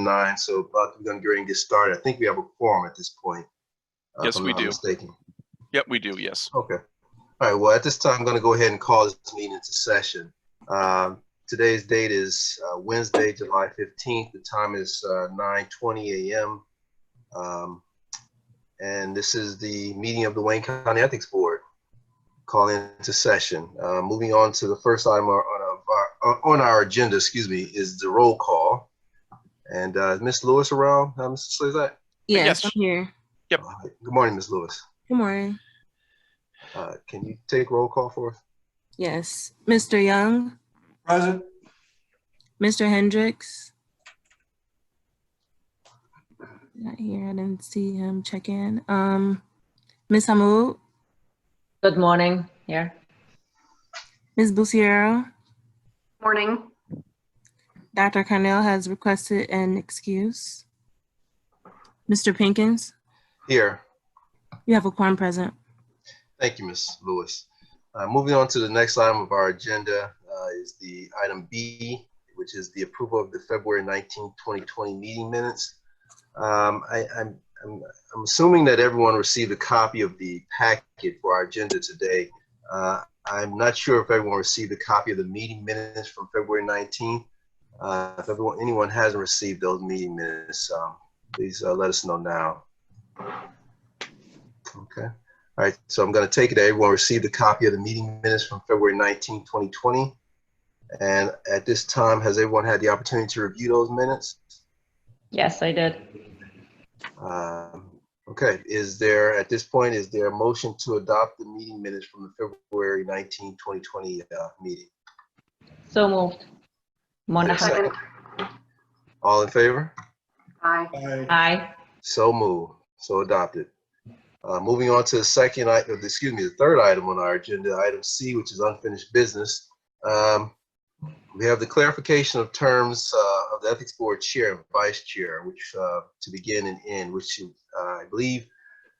9, so we're going to get ready and get started. I think we have a quorum at this point. Yes, we do. Mistaken. Yep, we do, yes. Okay. All right, well, at this time, I'm going to go ahead and call this meeting into session. Today's date is Wednesday, July 15th. The time is 9:20 a.m. And this is the meeting of the Wayne County Ethics Board. Call into session. Moving on to the first item on our agenda, is the roll call. And Ms. Lewis around, Mr. Slazak? Yes, I'm here. Yep. Good morning, Ms. Lewis. Good morning. Can you take roll call for us? Yes. Mr. Young? Present. Mr. Hendricks? Not here. I didn't see him check in. Ms. Hamoud? Good morning. Here. Ms. Buciero? Morning. Dr. Carnell has requested an excuse. Mr. Pinkins? Here. You have a quorum present. Thank you, Ms. Lewis. Moving on to the next item of our agenda is the item B, which is the approval of the February 19, 2020 meeting minutes. I'm assuming that everyone received a copy of the packet for our agenda today. I'm not sure if everyone received a copy of the meeting minutes from February 19th. If anyone hasn't received those meeting minutes, please let us know now. Okay. All right, so I'm going to take it that everyone received a copy of the meeting minutes from February 19, 2020. And at this time, has everyone had the opportunity to review those minutes? Yes, I did. Okay, at this point, is there a motion to adopt the meeting minutes from the February 19, 2020 meeting? So moved. Monahan. Second. All in favor? Aye. Aye. So moved, so adopted. Moving on to the third item on our agenda, item C, which is unfinished business. We have the clarification of terms of the Ethics Board Chair and Vice Chair, which to begin and end, which I believe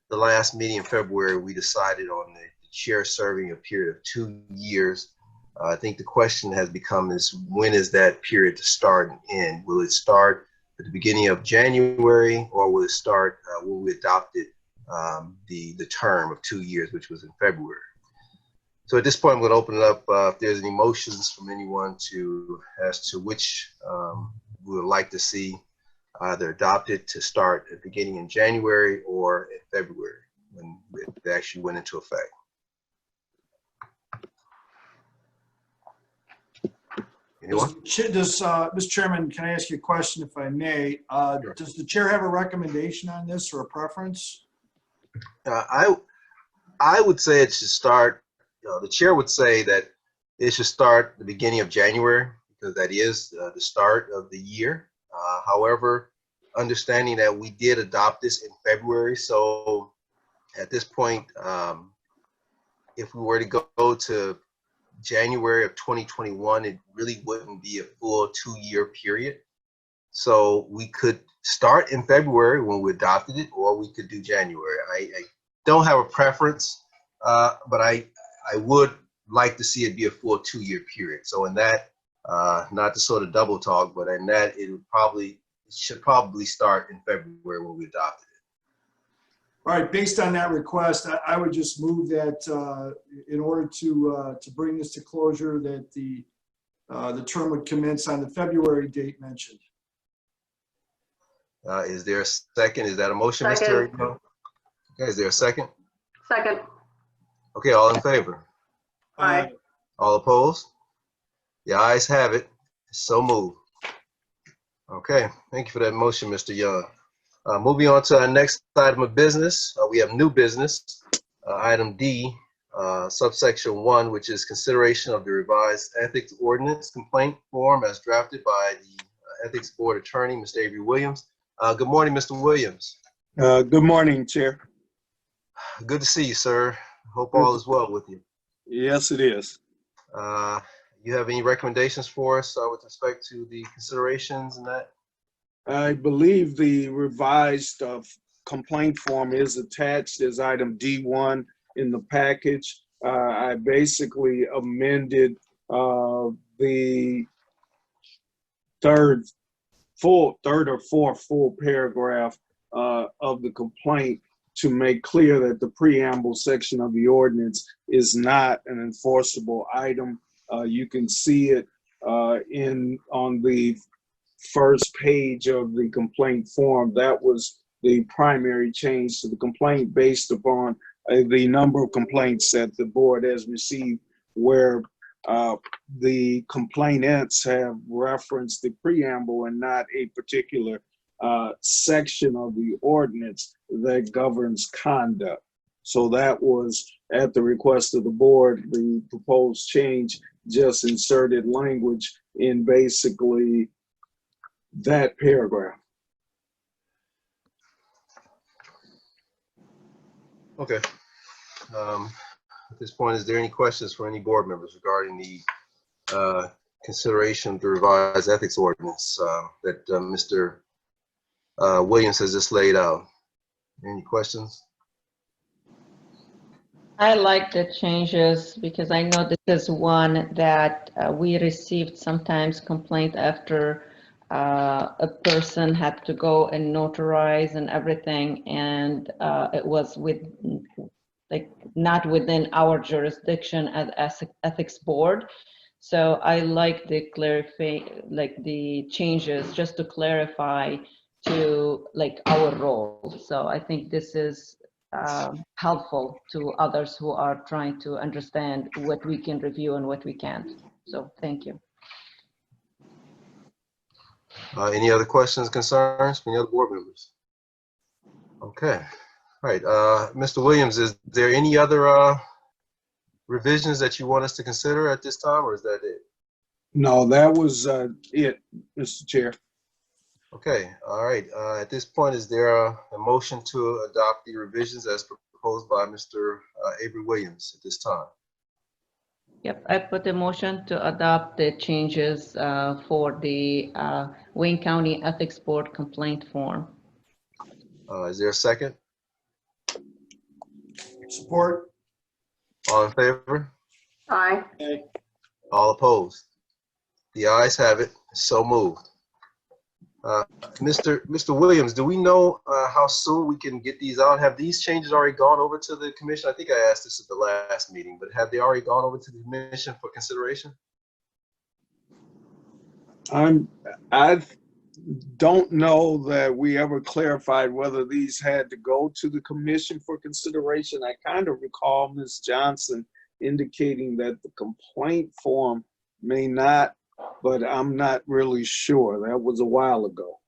the last meeting in February, we decided on the chair serving a period of 2 years. I think the question has become is, when is that period to start and end? Will it start at the beginning of January, or will it start when we adopted the term of 2 years, which was in February? So at this point, I'm going to open it up if there's any motions from anyone as to which we would like to see either adopted to start at the beginning in January or in February when it actually went into effect. Anyone? Mr. Chairman, can I ask you a question if I may? Sure. Does the chair have a recommendation on this or a preference? I would say it should start, the chair would say that it should start the beginning of January, because that is the start of the year. However, understanding that we did adopt this in February, so at this point, if we were to go to January of 2021, it really wouldn't be a full 2-year period. So we could start in February when we adopted it, or we could do January. I don't have a preference, but I would like to see it be a full 2-year period. So in that, not to sort of double talk, but in that it should probably start in February when we adopted it. All right, based on that request, I would just move that in order to bring this to closure, that the term would commence on the February date mentioned. Is there a second? Is that a motion, Second. Mr. Young? Okay, is there a second? Second. Okay, all in favor? Aye. All opposed? The ayes have it. So moved. Okay, thank you for that motion, Mr. Young. Moving on to our next item of business, we have new business, item D, subsection 1, which is consideration of the revised ethics ordinance complaint form as drafted by the Ethics Board Attorney, Mr. Avery Williams. Good morning, Mr. Williams. Good morning, Chair. Good to see you, sir. Hope all is well with you. Yes, it is. You have any recommendations for us with respect to the considerations and that? I believe the revised complaint form is attached as item D1 in the package. I basically amended the third full third or fourth full paragraph of the complaint to make clear that the preamble section of the ordinance is not an enforceable item. You can see it on the first page of the complaint form. That was the primary change to the complaint based upon the number of complaints that the board has received where the complainants have referenced the preamble and not a particular section of the ordinance that governs conduct. So that was at the request of the board. The proposed change just inserted language in basically that paragraph. Okay. At this point, is there any questions for any board members regarding the consideration of the revised ethics ordinance that Mr. Williams has just laid out? Any questions? I like the changes because I know this is one that we received sometimes complaint after a person had to go and notarize and everything, and it was not within our jurisdiction as ethics board. So I like the the changes just to clarify to our role. So I think this is helpful to others who are trying to understand what we can review and what we can't. So thank you. Any other questions, concerns from the other board members? Okay. All right. Mr. Williams, is there any other revisions that you want us to consider at this time, or is that it? No, that was it, Mr. Chair. Okay. All right. At this point, is there a motion to adopt the revisions as proposed by Mr. Avery Williams at this time? Yep, I put a motion to adopt the changes for the Wayne County Ethics Board complaint form. Is there a second? Support. All in favor? Aye. All opposed? The ayes have it. So moved. Mr. Williams, do we know how soon we can get these out? Have these changes already gone over to the commission? I think I asked this at the last meeting, but have they already gone over to the commission for consideration? I don't know that we ever clarified whether these had to go to the commission for consideration. I kind of recall Ms. Johnson indicating that the complaint form may not, but I'm not really sure. That was a while ago.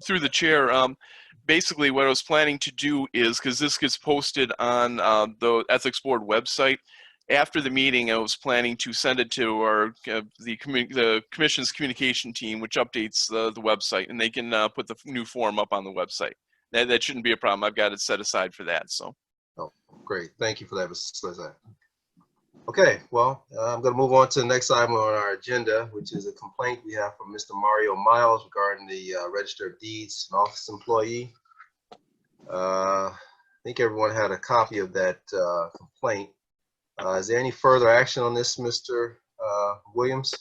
Through the chair, basically what I was planning to do is, because this gets posted on the ethics board website, after the meeting, I was planning to send it to our the commission's communication team, which updates the website, and they can put the new form up on the website. That shouldn't be a problem. I've got it set aside for that. So. Oh, great. Thank you for that, Mr. Slezak. Okay, well, I'm going to move on to the next item on our agenda, which is a complaint we have from Mr. Mario Miles regarding the Register of Deeds and office employee. I think everyone had a copy of that complaint. Is there any further action on this, Mr. Williams?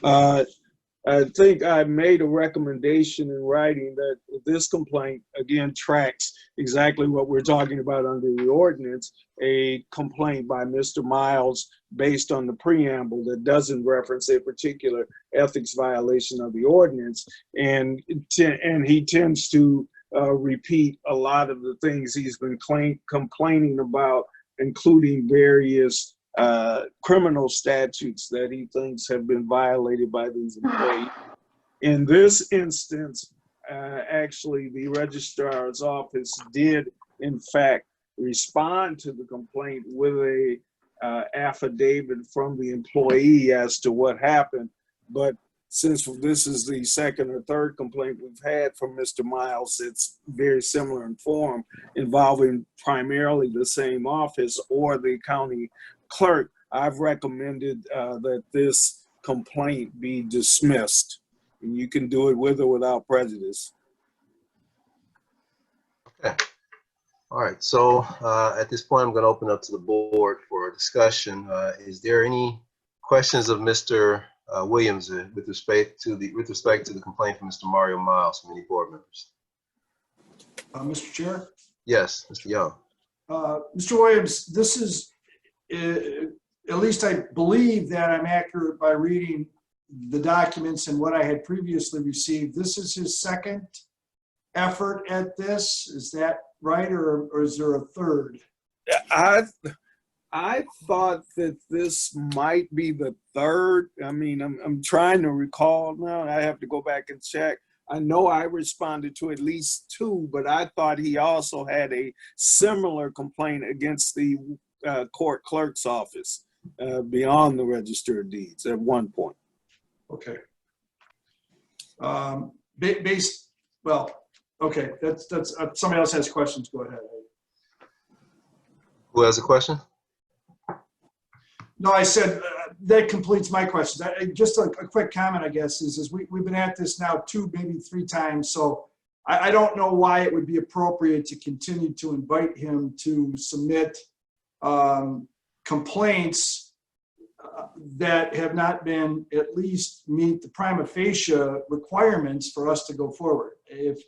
I think I made a recommendation in writing that this complaint, again, tracks exactly what we're talking about under the ordinance, a complaint by Mr. Miles based on the preamble that doesn't reference a particular ethics violation of the ordinance. And he tends to repeat a lot of the things he's been complaining about, including various criminal statutes that he thinks have been violated by these employees. In this instance, actually, the registrar's office did, in fact, respond to the complaint with a affidavit from the employee as to what happened. But since this is the second or third complaint we've had from Mr. Miles, it's very similar in form, involving primarily the same office or the county clerk. I've recommended that this complaint be dismissed, and you can do it with or without prejudice. Okay. All right. So at this point, I'm going to open up to the board for a discussion. Is there any questions of Mr. Williams with respect to the complaint from Mr. Mario Miles from any board members? Mr. Chair? Yes, Mr. Young. Mr. Williams, this is, at least I believe that I'm accurate by reading the documents and what I had previously received. This is his second effort at this. Is that right, or is there a third? I thought that this might be the third. I mean, I'm trying to recall now. I have to go back and check. I know I responded to at least 2, but I thought he also had a similar complaint against the court clerk's office beyond the Register of Deeds at one point. Okay. Well, okay, that's somebody else has questions, go ahead. Who has a question? No, I said that completes my questions. Just a quick comment, I guess, is we've been at this now 2, maybe 3 times, so I don't know why it would be appropriate to continue to invite him to submit complaints that have not been at least meet the prima facie requirements for us to go forward. If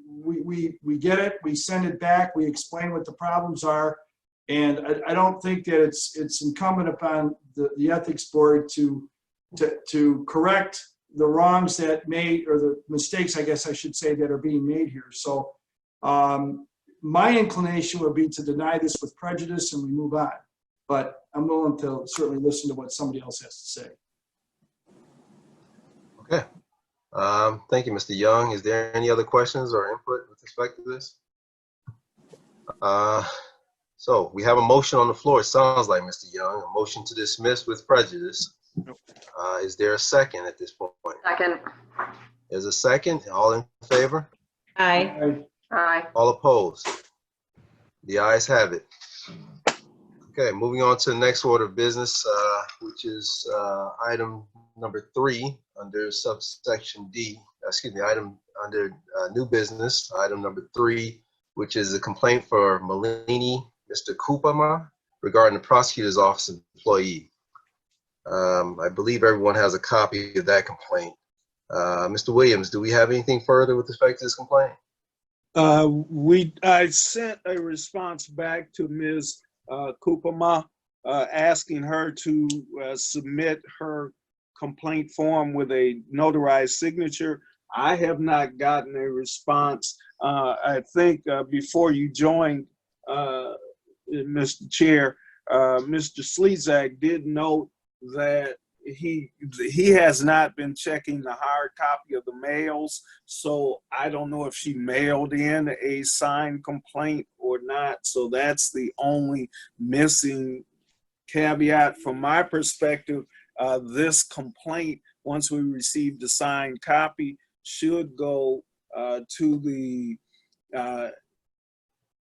we get it, we send it back, we explain what the problems are, and I don't think that it's incumbent upon the ethics board to correct the wrongs that may, or the mistakes, I guess I should say, that are being made here. So my inclination would be to deny this with prejudice and we move on. But I'm willing to certainly listen to what somebody else has to say. Okay. Thank you, Mr. Young. Is there any other questions or input with respect to this? So we have a motion on the floor. It sounds like, Mr. Young, a motion to dismiss with prejudice. Is there a second at this point? Second. There's a second. All in favor? Aye. Aye. All opposed? The ayes have it. Okay, moving on to the next order of business, which is item number 3 under subsection D. Item under new business, item number 3, which is a complaint for Malini, Mr. Kupama, regarding the prosecutor's office employee. I believe everyone has a copy of that complaint. Mr. Williams, do we have anything further with respect to this complaint? I sent a response back to Ms. Kupama, asking her to submit her complaint form with a notarized signature. I have not gotten a response. I think before you joined, Mr. Chair, Mr. Slezak did note that he has not been checking the hard copy of the mails, so I don't know if she mailed in a signed complaint or not. So that's the only missing caveat from my perspective. This complaint, once we receive the signed copy, should go to the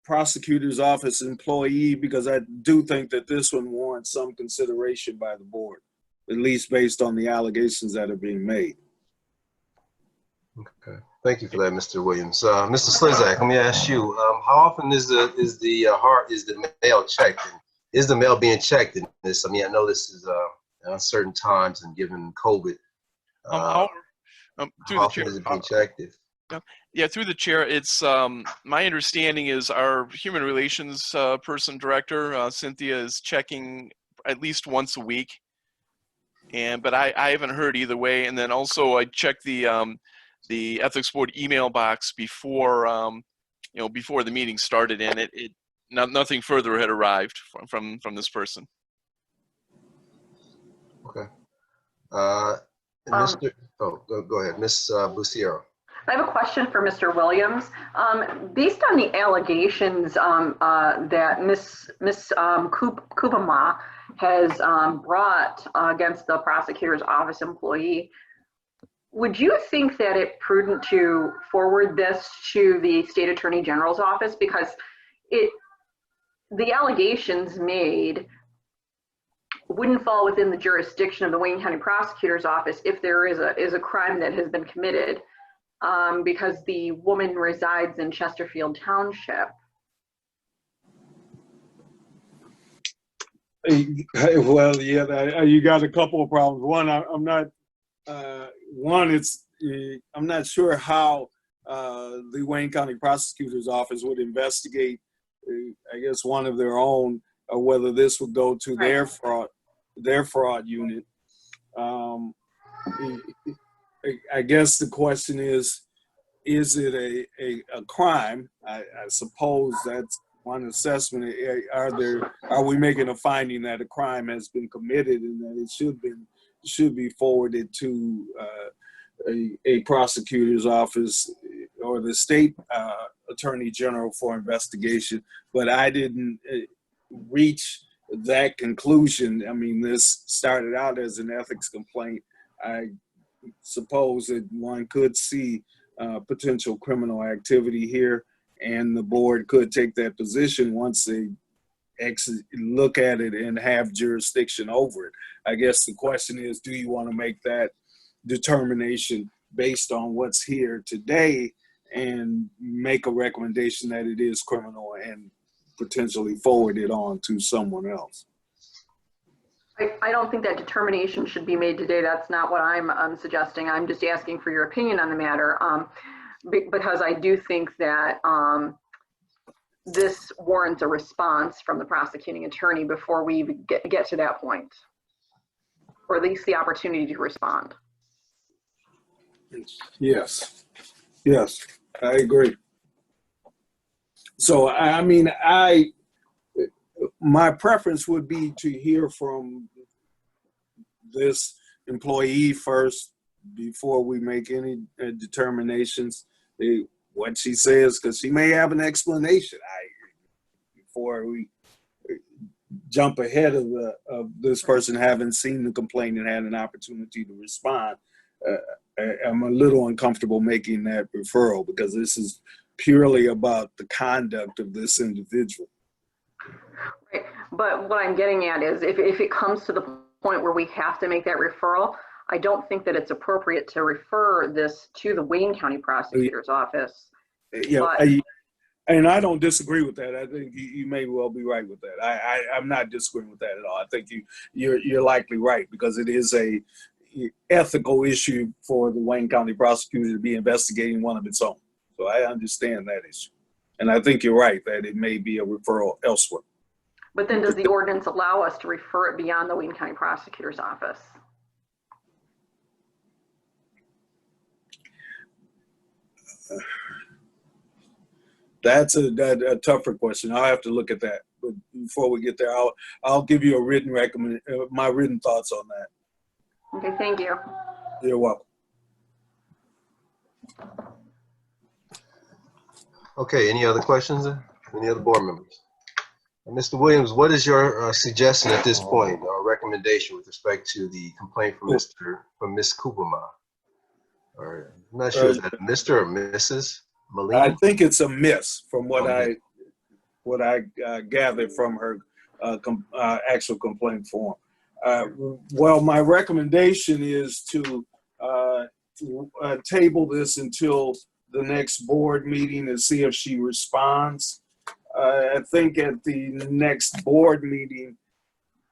prosecutor's office employee, because I do think that this one warrants some consideration by the board, at least based on the allegations that are being made. Okay, thank you for that, Mr. Williams. Mr. Slezak, let me ask you, how often is the mail checked? And is the mail being checked in this? I mean, I know this is uncertain times and given COVID. How often is it being checked? Yeah, through the chair, it's my understanding is our human relations person director, Cynthia, is checking at least once a week. But I haven't heard either way. And then also I checked the ethics board email box before before the meeting started, and nothing further had arrived from this person. Okay. Go ahead, Ms. Buciero. I have a question for Mr. Williams. Based on the allegations that Ms. Kupama has brought against the prosecutor's office employee, would you think that it's prudent to forward this to the state attorney general's office? Because the allegations made wouldn't fall within the jurisdiction of the Wayne County prosecutor's office if there is a crime that has been committed, because the woman resides in Chesterfield Township. Well, yeah, you got a couple of problems. One, I'm not. I'm not sure how the Wayne County Prosecutor's Office would investigate. I guess one of their own, or whether this would go to their fraud unit. I guess the question is it a crime? I suppose that's one assessment. Are we making a finding that a crime has been committed and that it should be forwarded to a prosecutor's office or the state attorney general for investigation? But I didn't reach that conclusion. I mean, this started out as an ethics complaint. I suppose that one could see potential criminal activity here, and the board could take that position once they look at it and have jurisdiction over it. I guess the question is, do you want to make that determination based on what's here today and make a recommendation that it is criminal and potentially forward it on to someone else? I don't think that determination should be made today. That's not what I'm suggesting. I'm just asking for your opinion on the matter, because I do think that this warrants a response from the prosecuting attorney before we even get to that point, or at least the opportunity to respond. Yes, I agree. So, I mean, my preference would be to hear from this employee first before we make any determinations. What she says, because she may have an explanation. Before we jump ahead of this person having seen the complaint and had an opportunity to respond, I'm a little uncomfortable making that referral because this is purely about the conduct of this individual. Right. But what I'm getting at is if it comes to the point where we have to make that referral, I don't think that it's appropriate to refer this to the Wayne County Prosecutor's Office. Yeah, and I don't disagree with that. I think you may well be right with that. I'm not disagreeing with that at all. I think you're likely right because it is a ethical issue for the Wayne County Prosecutor to be investigating one of its own. So I understand that issue. And I think you're right that it may be a referral elsewhere. But then does the ordinance allow us to refer it beyond the Wayne County Prosecutor's Office? That's a tougher question. I'll have to look at that. But before we get there, I'll give you a written my written thoughts on that. Okay, thank you. You're welcome. Okay, any other questions? Any other board members? Mr. Williams, what is your suggestion at this point, or recommendation with respect to the complaint from Ms. Kupama? Or I'm not sure, is that Mr. or Mrs. Molina? I think it's a miss from what I gathered from her actual complaint form. Well, my recommendation is to table this until the next board meeting and see if she responds. I think at the next board meeting,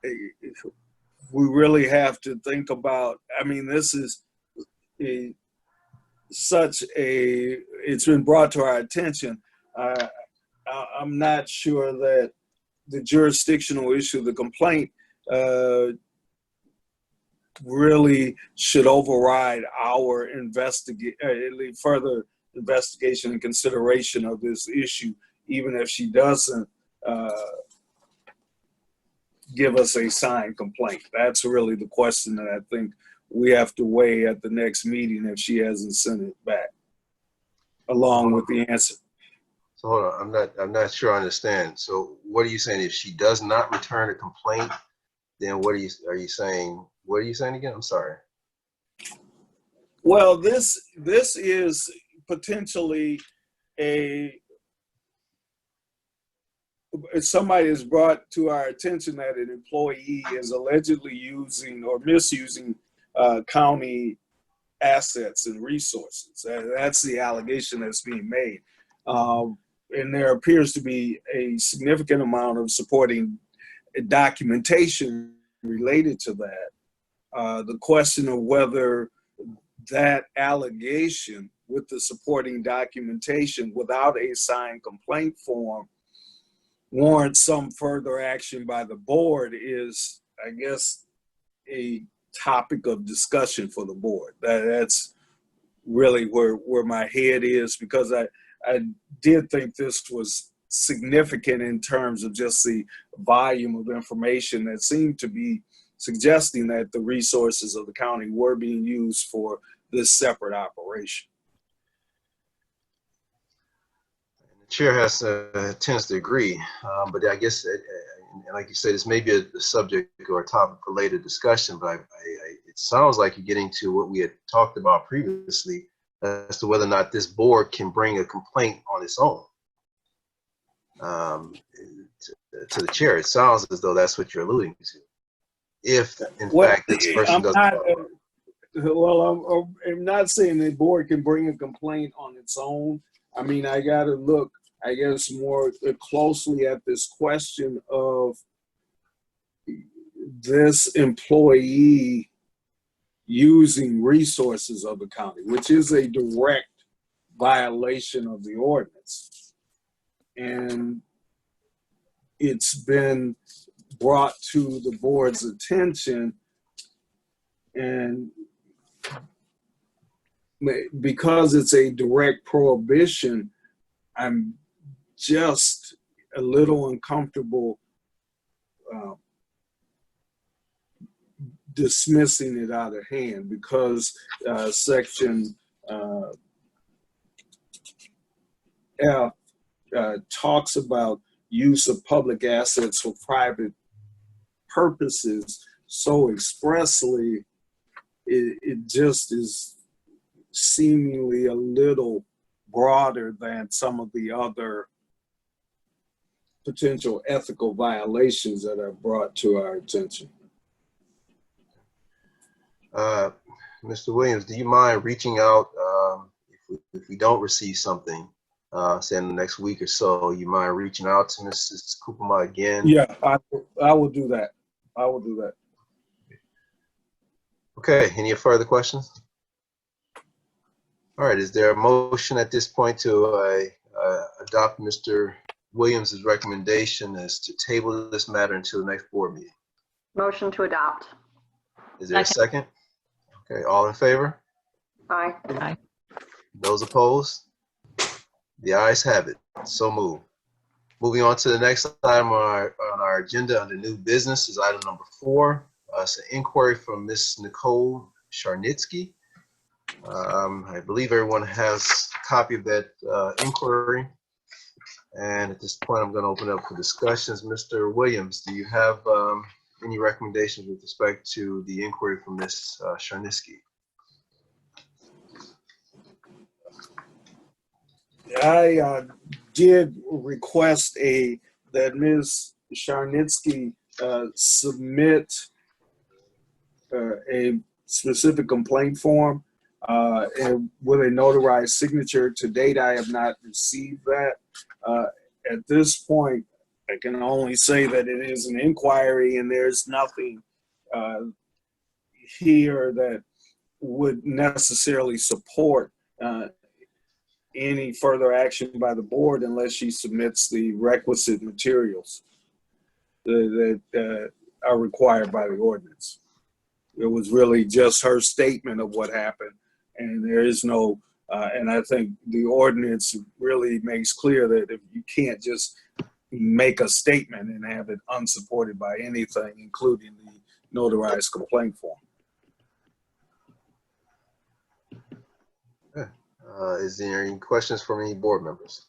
we really have to think about, I mean, this is it's been brought to our attention. I'm not sure that the jurisdictional issue of the complaint really should override our further investigation and consideration of this issue, even if she doesn't give us a signed complaint. That's really the question that I think we have to weigh at the next meeting if she hasn't sent it back, along with the answer. So hold on, I'm not sure I understand. So what are you saying? If she does not return a complaint, then what are you saying? What are you saying again? I'm sorry. Well, this is potentially somebody has brought to our attention that an employee is allegedly using or misusing county assets and resources. That's the allegation that's being made. And there appears to be a significant amount of supporting documentation related to that. The question of whether that allegation with the supporting documentation without a signed complaint form warrants some further action by the board is, I guess, a topic of discussion for the board. That's really where my head is, because I did think this was significant in terms of just the volume of information that seemed to be suggesting that the resources of the county were being used for this separate operation. The chair tends to agree, but I guess, like you said, this may be a subject or a topic for later discussion, but it sounds like you're getting to what we had talked about previously as to whether or not this board can bring a complaint on its own. To the chair, it sounds as though that's what you're alluding to. If, in fact, this person doesn't. I'm not saying the board can bring a complaint on its own. I mean, I got to look, I guess, more closely at this question of this employee using resources of the county, which is a direct violation of the ordinance. And it's been brought to the board's attention, and because it's a direct prohibition, I'm just a little uncomfortable dismissing it out of hand, because section F talks about use of public assets for private purposes so expressly. It just is seemingly a little broader than some of the other potential ethical violations that are brought to our attention. Mr. Williams, do you mind reaching out if we don't receive something, say in the next week or so? You mind reaching out to Mrs. Kupama again? Yeah, I will do that. I will do that. Okay, any further questions? All right, is there a motion at this point to adopt Mr. Williams' recommendation as to table this matter until the next board meeting? Motion to adopt. Is there a second? Okay, all in favor? Aye. Aye. Those opposed? The ayes have it. So moved. Moving on to the next item on our agenda under new business is item number 4. It's an inquiry from Ms. Nicole Charnitsky. I believe everyone has a copy of that inquiry. And at this point, I'm going to open up for discussions. Mr. Williams, do you have any recommendations with respect to the inquiry from Ms. Charnitsky? I did request that Ms. Charnitsky submit a specific complaint form and with a notarized signature. To date, I have not received that. At this point, I can only say that it is an inquiry, and there's nothing here that would necessarily support any further action by the board unless she submits the requisite materials that are required by the ordinance. It was really just her statement of what happened, and there is no, and I think the ordinance really makes clear that if you can't just make a statement and have it unsupported by anything, including the notarized complaint form. Is there any questions from any board members?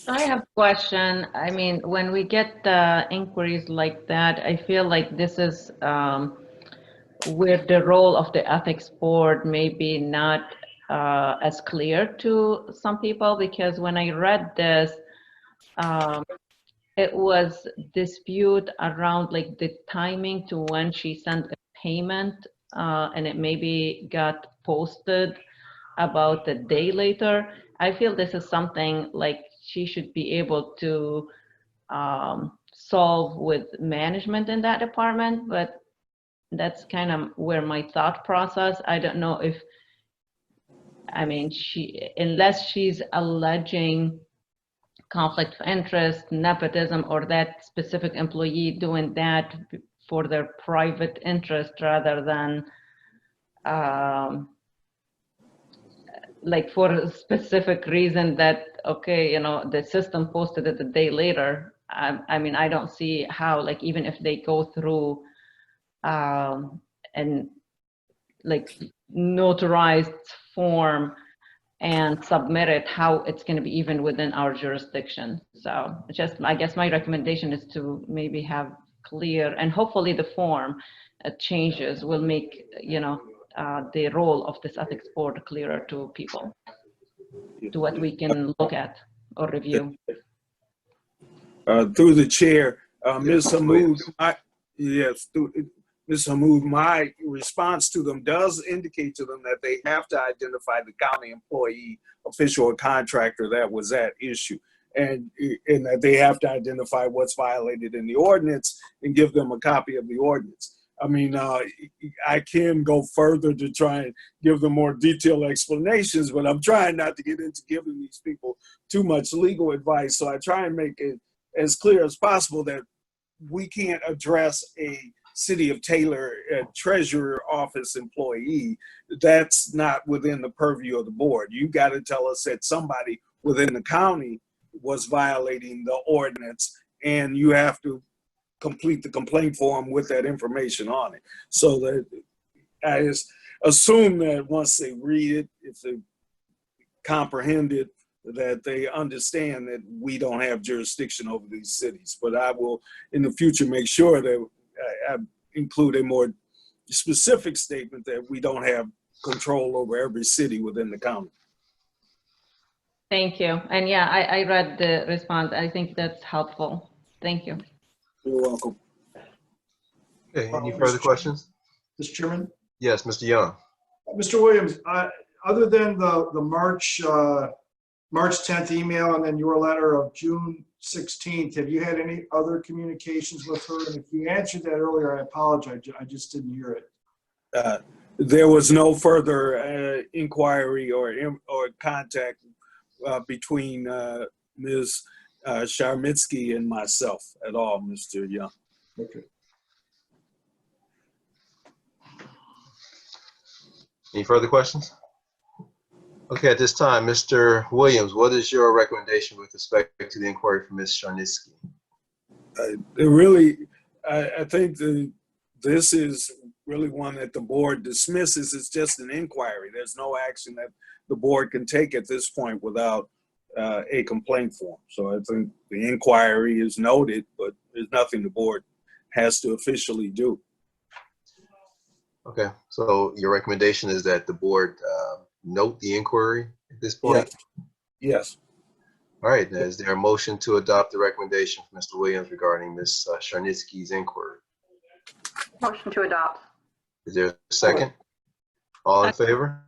I have a question. I mean, when we get inquiries like that, I feel like this is where the role of the ethics board may be not as clear to some people, because when I read this, it was dispute around like the timing to when she sent a payment, and it maybe got posted about a day later. I feel this is something like she should be able to solve with management in that department, but that's kind of where my thought process. I don't know if, I mean, unless she's alleging conflict of interest, nepotism, or that specific employee doing that for their private interest rather than like for a specific reason that, okay, you know, the system posted it a day later. I mean, I don't see how, like, even if they go through and like notarized form and submit it, how it's going to be even within our jurisdiction. So just, I guess my recommendation is to maybe have clear, and hopefully the form changes will make, you know, the role of this ethics board clearer to people, to what we can look at or review. Through the chair, Ms. Hammoud, Ms. Hammoud, my response to them does indicate to them that they have to identify the county employee, official, or contractor that was at issue, and that they have to identify what's violated in the ordinance and give them a copy of the ordinance. I mean, I can go further to try and give them more detailed explanations, but I'm trying not to get into giving these people too much legal advice. So I try and make it as clear as possible that we can't address a City of Taylor treasurer office employee. That's not within the purview of the board. You got to tell us that somebody within the county was violating the ordinance, and you have to complete the complaint form with that information on it. So that I just assume that once they read it, if they comprehend it, that they understand that we don't have jurisdiction over these cities. But I will, in the future, make sure that I include a more specific statement that we don't have control over every city within the county. Thank you. And yeah, I read the response. I think that's helpful. Thank you. You're welcome. Okay, any further questions? Mr. Chairman? Yes, Mr. Young. Mr. Williams, other than the March 10th email and then your letter of June 16th, have you had any other communications with her? And if you answered that earlier, I apologize. I just didn't hear it. There was no further inquiry or contact between Ms. Sharmitsky and myself at all, Mr. Young. Okay. Any further questions? Okay, at this time, Mr. Williams, what is your recommendation with respect to the inquiry from Ms. Sharnitsky? I think this is really one that the board dismisses. It's just an inquiry. There's no action that the board can take at this point without a complaint form. So I think the inquiry is noted, but there's nothing the board has to officially do. Okay, so your recommendation is that the board note the inquiry at this point? Yes. All right, now, is there a motion to adopt the recommendation from Mr. Williams regarding Ms. Sharnitsky's inquiry? Motion to adopt. Is there a second? All in favor?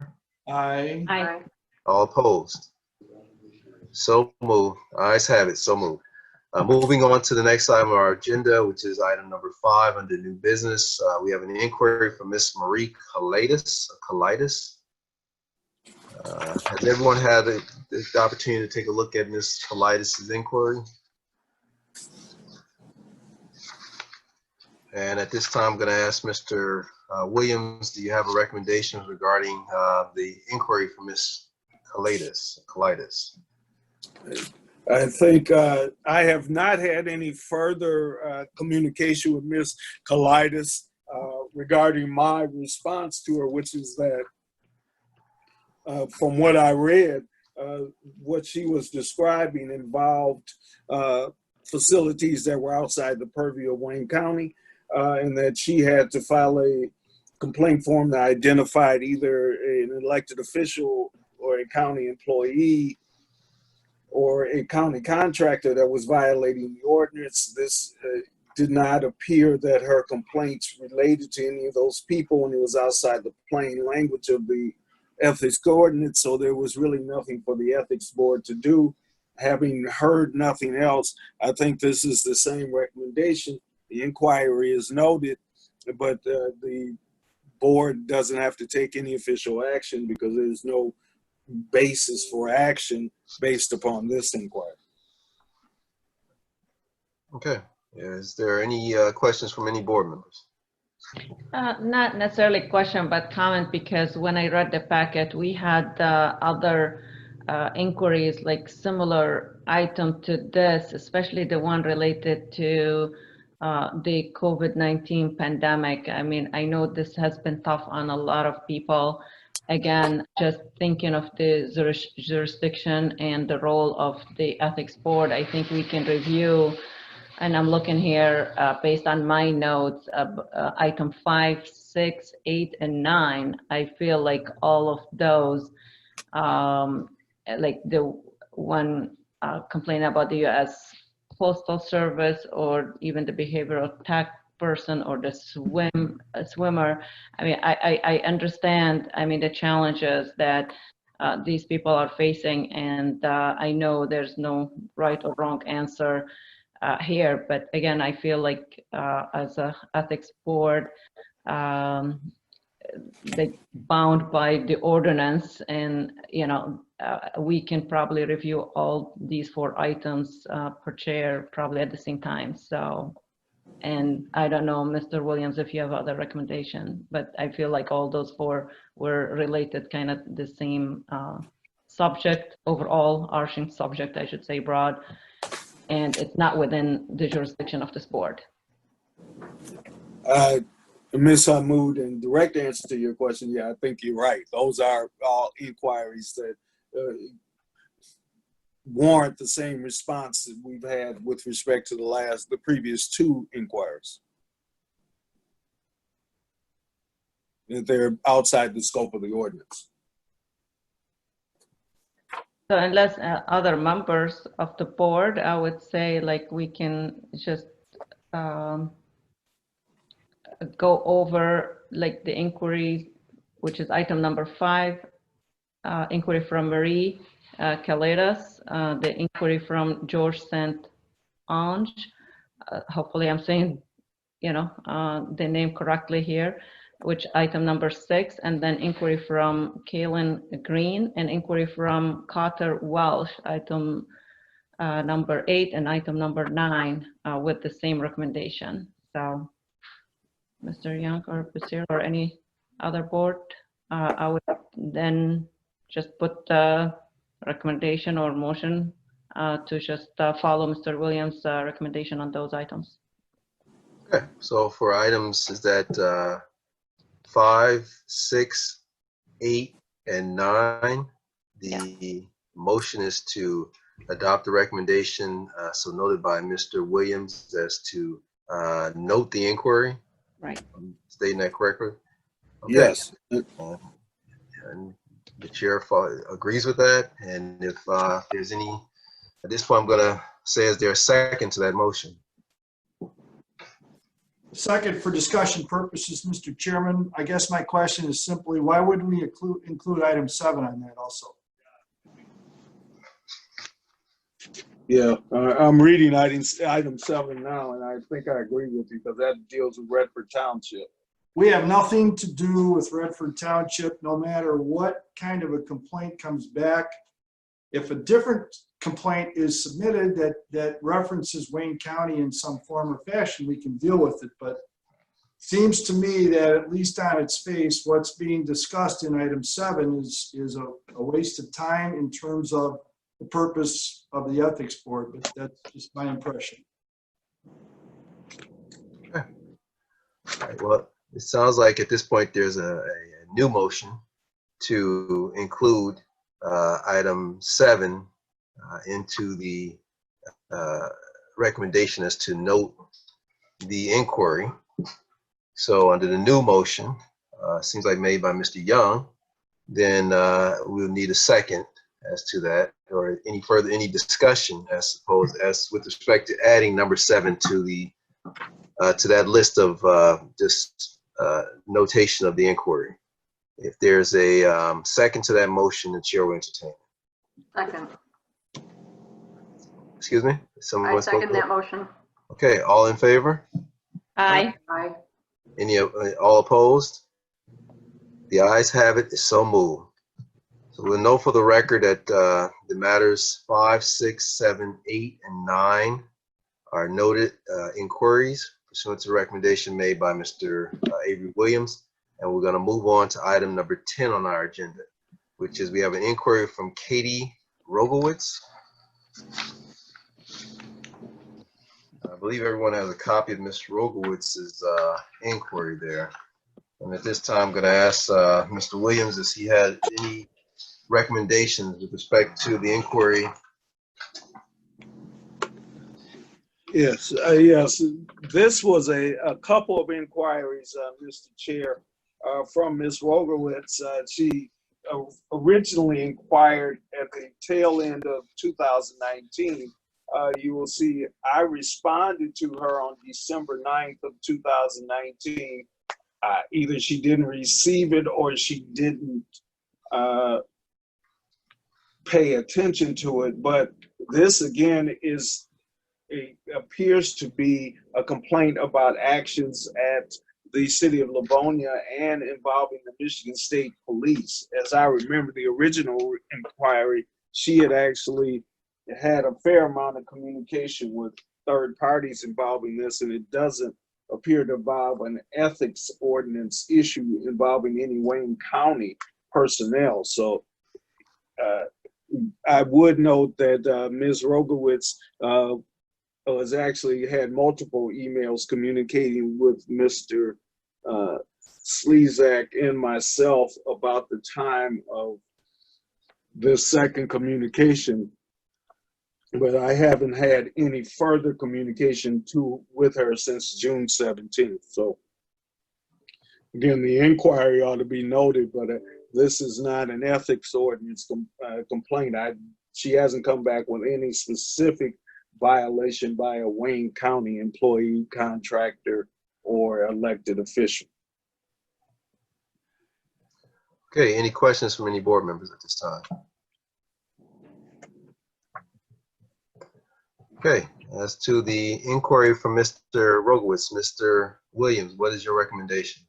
Aye. All opposed? So moved. Ayes have it, so moved. Moving on to the next item of our agenda, which is item number 5 under new business. We have an inquiry from Ms. Marie Kalaitis. Has everyone had the opportunity to take a look at Ms. Kalaitis' inquiry? And at this time, I'm going to ask Mr. Williams, do you have a recommendation regarding the inquiry from Ms. Kalaitis? I think I have not had any further communication with Ms. Kalaitis regarding my response to her, which is that from what I read, what she was describing involved facilities that were outside the purview of Wayne County, and that she had to file a complaint form that identified either an elected official or a county employee or a county contractor that was violating the ordinance. This did not appear that her complaints related to any of those people, and it was outside the plain language of the ethics ordinance, so there was really nothing for the ethics board to do. having heard nothing else, I think this is the same recommendation. The inquiry is noted, but the board doesn't have to take any official action because there's no basis for action based upon this inquiry. Okay. Is there any questions from any board members? Not necessarily question, but comment, because when I read the packet, we had other inquiries, like similar item to this, especially the one related to the COVID-19 pandemic. I mean, I know this has been tough on a lot of people. Again, just thinking of the jurisdiction and the role of the ethics board, I think we can review. And I'm looking here based on my notes, item 5, 6, 8, and 9. I feel like all of those, like the one complaint about the U.S. Postal Service, or even the behavioral tech person, or the swimmer. I mean, I understand, I mean, the challenges that these people are facing, and I know there's no right or wrong answer here, but again, I feel like as a ethics board, they bound by the ordinance, and we can probably review all these 4 items per chair probably at the same time. So, and I don't know, Mr. Williams, if you have other recommendation, but I feel like all those 4 were related, kind of the same subject, overall arching subject, I should say, broad. And it's not within the jurisdiction of this board. Ms. Hamoud, in direct answer to your question, yeah, I think you're right. Those are all inquiries that warrant the same response that we've had with respect to the previous 2 inquiries. They're outside the scope of the ordinance. So unless other members of the board, I would say, like, we can just go over like the inquiry, which is item number 5, inquiry from Marie Kaledas, the inquiry from George St. Ange. Hopefully I'm saying, the name correctly here, which item number 6, and then inquiry from Kaylin Green, and inquiry from Carter Welsh, item number 8 and item number 9, with the same recommendation. So, Mr. Young or Basir or any other board, I would then just put the recommendation or motion to just follow Mr. Williams' recommendation on those items. Okay, so for items, is that 5, 6, 8, and 9, the motion is to adopt the recommendation so noted by Mr. Williams as to note the inquiry. Right. Stating that correctly? Okay. Yes. And the chair agrees with that. And if there's any, at this point, I'm going to say, is there a second to that motion? Second, for discussion purposes, Mr. Chairman, I guess my question is simply, why wouldn't we include item 7 on that also? Yeah, I'm reading item 7 now, and I think I agree with you because that deals with Redford Township. We have nothing to do with Redford Township, no matter what kind of a complaint comes back. If a different complaint is submitted that references Wayne County in some form or fashion, we can deal with it. But it seems to me that, at least on its face, what's being discussed in item 7 is a waste of time in terms of the purpose of the ethics board, but that's just my impression. Okay. All right, well, it sounds like at this point there's a new motion to include item 7 into the recommendation as to note the inquiry. So under the new motion, seems like made by Mr. Young, then we'll need a second as to that, or any discussion, I suppose, as with respect to adding number 7 to the to that list of just notation of the inquiry. If there's a second to that motion, the chair will entertain. Second. Excuse me? Someone I wants to second vote? that motion. Okay, all in favor? Aye. Aye. Any, all opposed? The ayes have it, so moved. So we'll note for the record that the matters 5, 6, 7, 8, and 9 are noted inquiries pursuant to the recommendation made by Mr. Avery Williams. And we're going to move on to item number 10 on our agenda, which is we have an inquiry from Katie Rogowitz. I believe everyone has a copy of Ms. Rogowitz's inquiry there. And at this time, I'm going to ask Mr. Williams if he had any recommendations with respect to the inquiry. Yes, yes. This was a couple of inquiries, Mr. Chair, from Ms. Rogowitz. She originally inquired at the tail end of 2019. You will see I responded to her on December 9th of 2019. Either she didn't receive it or she didn't pay attention to it. But this again appears to be a complaint about actions at the city of Livonia and involving the Michigan State Police. As I remember the original inquiry, she had actually had a fair amount of communication with third parties involving this, and it doesn't appear to involve an ethics ordinance issue involving any Wayne County personnel. So I would note that Ms. Rogowitz has actually had multiple emails communicating with Mr. Slezak and myself about the time of this second communication, but I haven't had any further communication with her since June 17th. So again, the inquiry ought to be noted, but this is not an ethics ordinance complaint. She hasn't come back with any specific violation by a Wayne County employee, contractor, or elected official. Okay, any questions from any board members at this time? Okay, as to the inquiry from Mr. Rogowitz, Mr. Williams, what is your recommendation?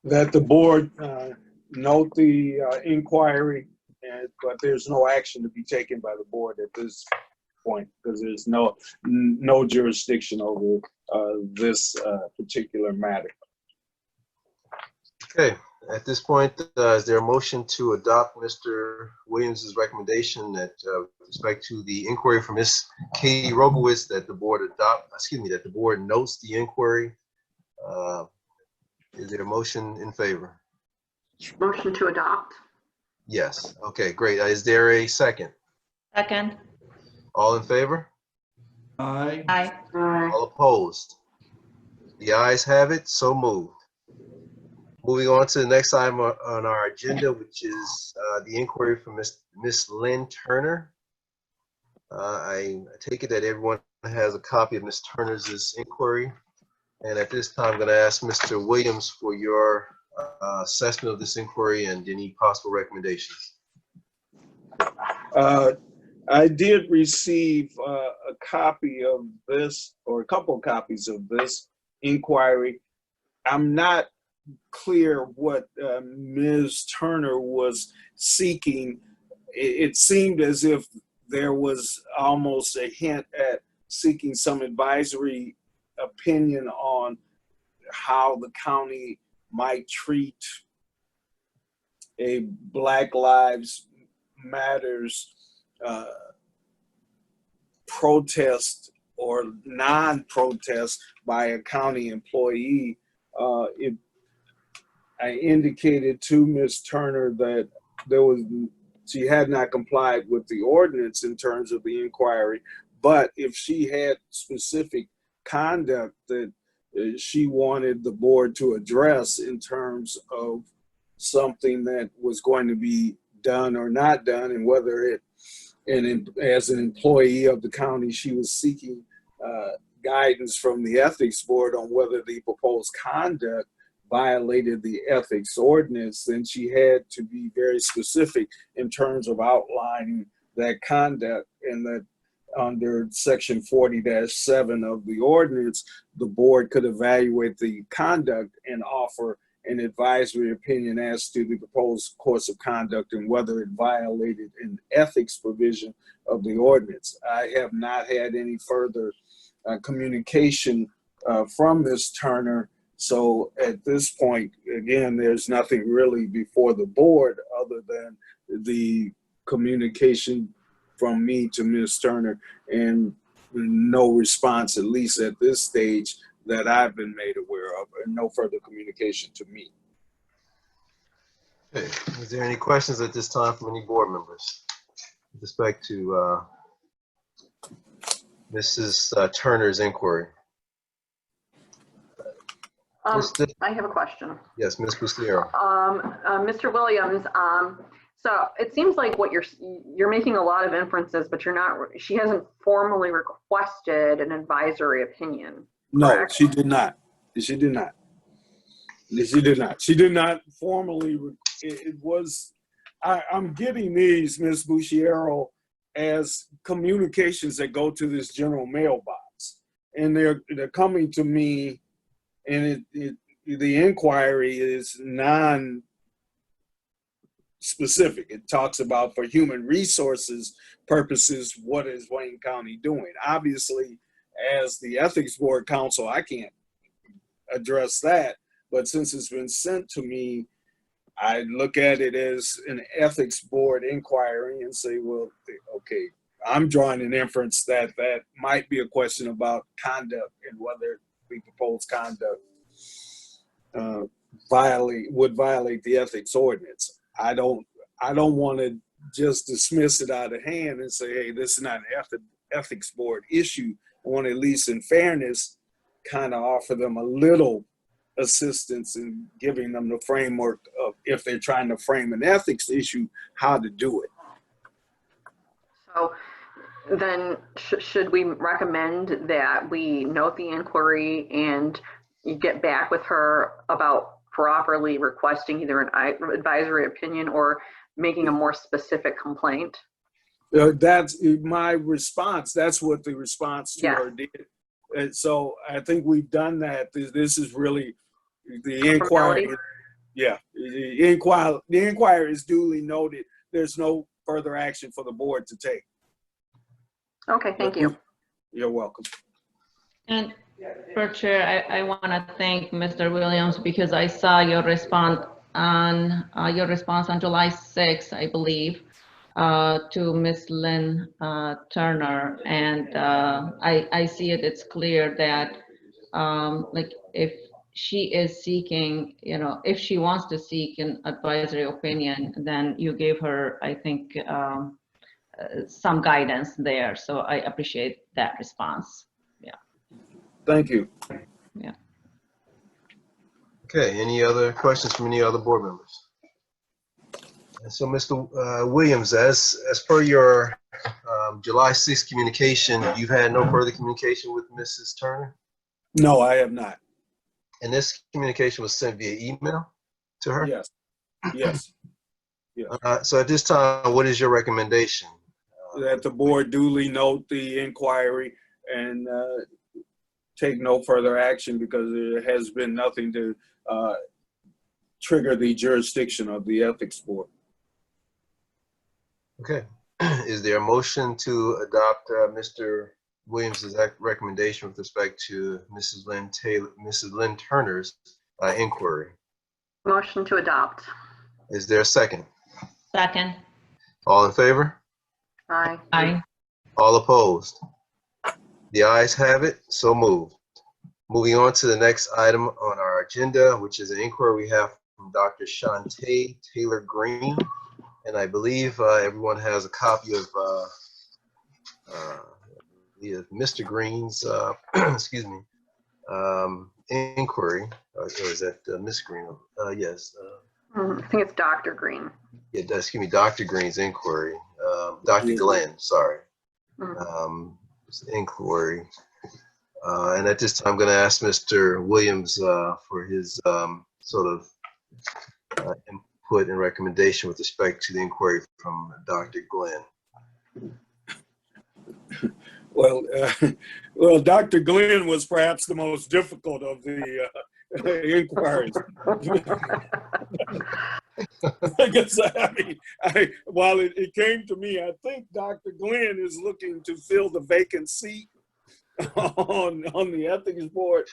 That the board note the inquiry, but there's no action to be taken by the board at this point because there's no jurisdiction over this particular matter. Okay, at this point, is there a motion to adopt Mr. Williams's recommendation that with respect to the inquiry from Ms. Katie Rogowitz that the board that the board notes the inquiry? Is there a motion in favor? Motion to adopt. Yes. Okay, great. Is there a second? Second. All in favor? Aye. Aye. Aye. All opposed? The ayes have it, so moved. Moving on to the next item on our agenda, which is the inquiry from Miss Lynn Turner. I take it that everyone has a copy of Miss Turner's inquiry. And at this time, I'm going to ask Mr. Williams for your assessment of this inquiry and any possible recommendations. I did receive a copy of this, or a couple of copies of this inquiry. I'm not clear what Ms. Turner was seeking. It seemed as if there was almost a hint at seeking some advisory opinion on how the county might treat a Black Lives Matters protest or non-protest by a county employee. I indicated to Ms. Turner that she had not complied with the ordinance in terms of the inquiry, but if she had specific conduct that she wanted the board to address in terms of something that was going to be done or not done, and whether it, and as an employee of the county, she was seeking guidance from the ethics board on whether the proposed conduct violated the ethics ordinance, then she had to be very specific in terms of outlining that conduct, and that under section 40-7 of the ordinance, the board could evaluate the conduct and offer an advisory opinion as to the proposed course of conduct and whether it violated an ethics provision of the ordinance. I have not had any further communication from Ms. Turner. So at this point, again, there's nothing really before the board other than the communication from me to Ms. Turner and no response, at least at this stage, that I've been made aware of, and no further communication to me. Okay, is there any questions at this time from any board members with respect to Mrs. Turner's inquiry? I have a question. Yes, Ms. Bustiero. Mr. Williams, so it seems like what you're making a lot of inferences, but you're not, she hasn't formally requested an advisory opinion. No, correct? she did not. She did not. She did not. She did not formally. It was. I'm getting these, Ms. Bustiero, as communications that go to this general mailbox, and they're coming to me, and the inquiry is non-specific. It talks about for human resources purposes, what is Wayne County doing? Obviously, as the ethics board counsel, I can't address that, but since it's been sent to me, I look at it as an ethics board inquiry and say, well, okay, I'm drawing an inference that might be a question about conduct and whether the proposed conduct would violate the ethics ordinance. I don't want to just dismiss it out of hand and say, hey, this is not an ethics board issue. I want to, at least in fairness, kind of offer them a little assistance in giving them the framework of, if they're trying to frame an ethics issue, how to do it. So then should we recommend that we note the inquiry and you get back with her about properly requesting either an advisory opinion or making a more specific complaint? That's my response. That's what the response to her did. And so I think we've done that. This is really the inquiry. Yeah, the inquiry is duly noted. There's no further action for the board to take. Okay, thank you. You're welcome. And for Chair, I want to thank Mr. Williams because I saw your response on July 6th, I believe, to Ms. Lynn Turner, and I see it. It's clear that like if she is seeking, if she wants to seek an advisory opinion, then you gave her, I think, some guidance there. So I appreciate that response. Yeah. Thank you. Yeah. Okay, any other questions from any other board members? And so, Mr. Williams, as per your July 6th communication, you've had no further communication with Mrs. Turner? No, I have not. And this communication was sent via email to her? Yes. Yes. So at this time, what is your recommendation? That the board duly note the inquiry and take no further action because there has been nothing to trigger the jurisdiction of the ethics board. Okay. Is there a motion to adopt Mr. Williams' recommendation with respect to Mrs. Lynn Turner's inquiry? Motion to adopt. Is there a second? Second. All in favor? Aye. Aye. All opposed? The ayes have it, so moved. Moving on to the next item on our agenda, which is an inquiry we have from Dr. Shantae Taylor Green. And I believe everyone has a copy of Mr. Green's, excuse me, inquiry. Or is that Miss Green? Yes. I think it's Dr. Green. Yeah, excuse me, Dr. Green's inquiry. Dr. Glenn, sorry. Inquiry. And at this time, I'm going to ask Mr. Williams for his sort of input and recommendation with respect to the inquiry from Dr. Glenn. Well, well, Dr. Glenn was perhaps the most difficult of the inquiries. Because, I mean, while it came to me, I think Dr. Glenn is looking to fill the vacant seat on the ethics board,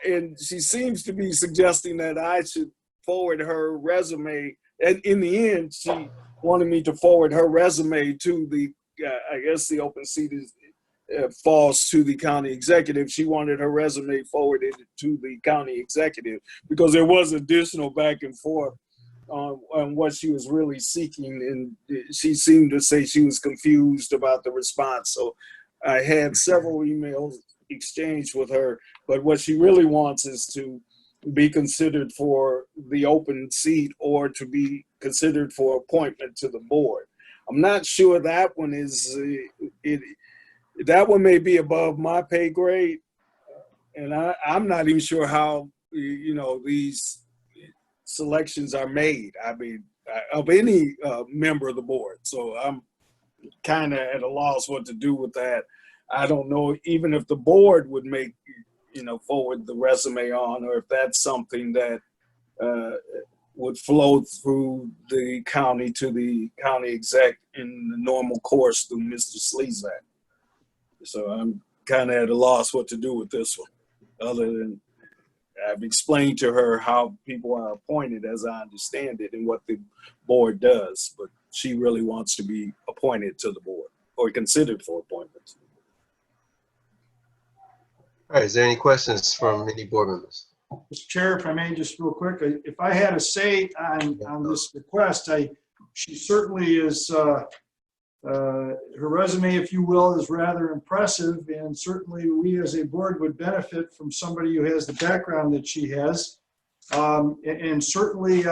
and she seems to be suggesting that I should forward her resume. And in the end, she wanted me to forward her resume to the. I guess the open seat is falls to the county executive. She wanted her resume forwarded to the county executive because there was additional back and forth on what she was really seeking, and she seemed to say she was confused about the response. So I had several emails exchanged with her, but what she really wants is to be considered for the open seat or to be considered for appointment to the board. I'm not sure that one is, that one may be above my pay grade, and I'm not even sure how, these selections are made. I mean, of any member of the board. So I'm kind of at a loss what to do with that. I don't know even if the board would make, forward the resume on, or if that's something that would flow through the county to the county exec in the normal course through Mr. Slezak. So I'm kind of at a loss what to do with this one, other than I've explained to her how people are appointed as I understand it and what the board does, but she really wants to be appointed to the board or considered for appointments. All right, is there any questions from any board members? Mr. Chair, if I may, just real quick, if I had a say on this request, she certainly is, her resume, if you will, is rather impressive, and certainly we as a board would benefit from somebody who has the background that she has. And certainly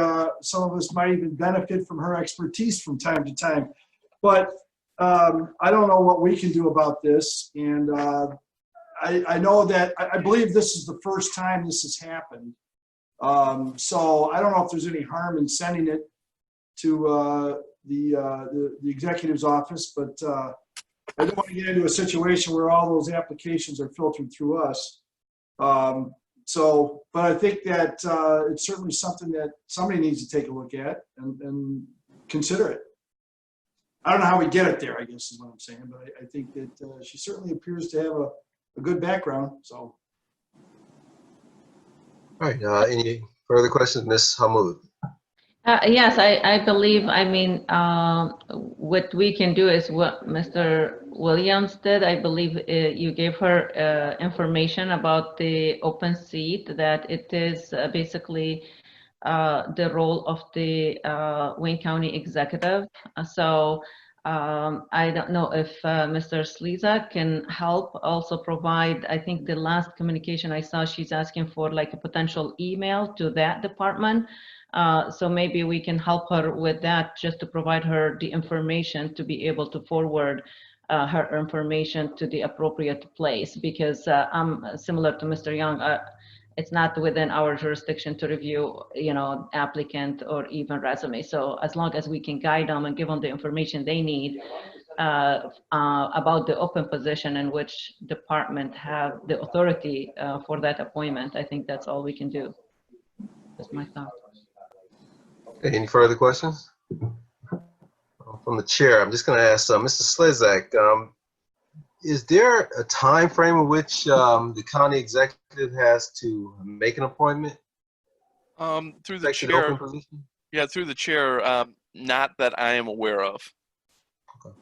some of us might even benefit from her expertise from time to time. But I don't know what we can do about this. And I know that, I believe this is the first time this has happened. So I don't know if there's any harm in sending it to the executive's office, but I don't want to get into a situation where all those applications are filtered through us. But I think that it's certainly something that somebody needs to take a look at and consider it. I don't know how we get it there, I guess is what I'm saying, but I think that she certainly appears to have a good background, so. All right, any further questions, Ms. Hammoud? Yes, I believe, what we can do is what Mr. Williams did. I believe you gave her information about the open seat, that it is basically the role of the Wayne County executive. So I don't know if Mr. Slezak can help also provide, I think the last communication I saw, she's asking for like a potential email to that department. So maybe we can help her with that, just to provide her the information to be able to forward her information to the appropriate place, because I'm similar to Mr. Young. It's not within our jurisdiction to review, applicant or even resume. So as long as we can guide them and give them the information they need about the open position and which department have the authority for that appointment, I think that's all we can do. That's my thought. Okay, any further questions? From the chair, I'm just going to ask Mr. Slezak, is there a time frame in which the county executive has to make an appointment? Through the chair. Open position? Yeah, through the chair, not that I am aware of. Okay.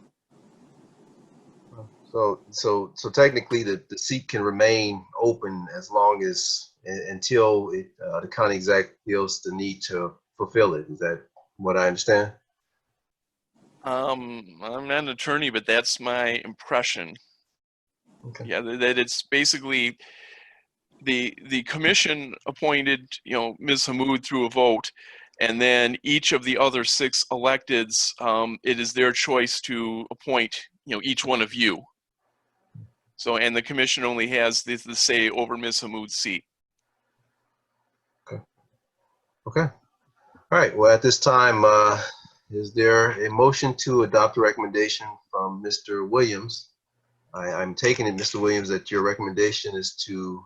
So technically the seat can remain open as long as, until the county exec feels the need to fulfill it. Is that what I understand? I'm not an attorney, but that's my impression. Okay. Yeah, that it's basically the commission appointed, Ms. Hammoud through a vote, and then each of the other 6 electeds, it is their choice to appoint, each one of you. So, and the commission only has the say over Ms. Hammoud's seat. Okay. All right. Well, at this time, is there a motion to adopt a recommendation from Mr. Williams I'm taking it, Mr. Williams, that your recommendation is to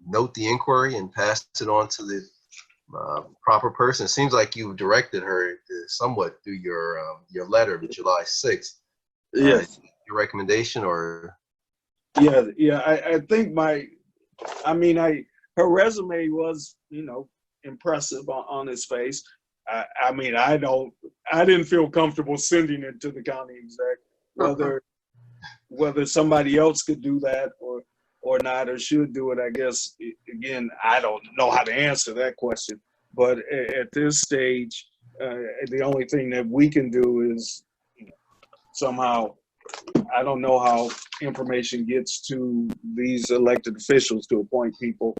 note the inquiry and pass it on to the proper person. It seems like you've directed her somewhat through your letter of July 6th. Yes. Your recommendation, or? Yeah. I think her resume was, impressive on its face. I didn't feel comfortable sending it to the county exec. Whether somebody else could do that or not, or should do it, I guess, again, I don't know how to answer that question. But at this stage, the only thing that we can do is somehow, I don't know how information gets to these elected officials to appoint people,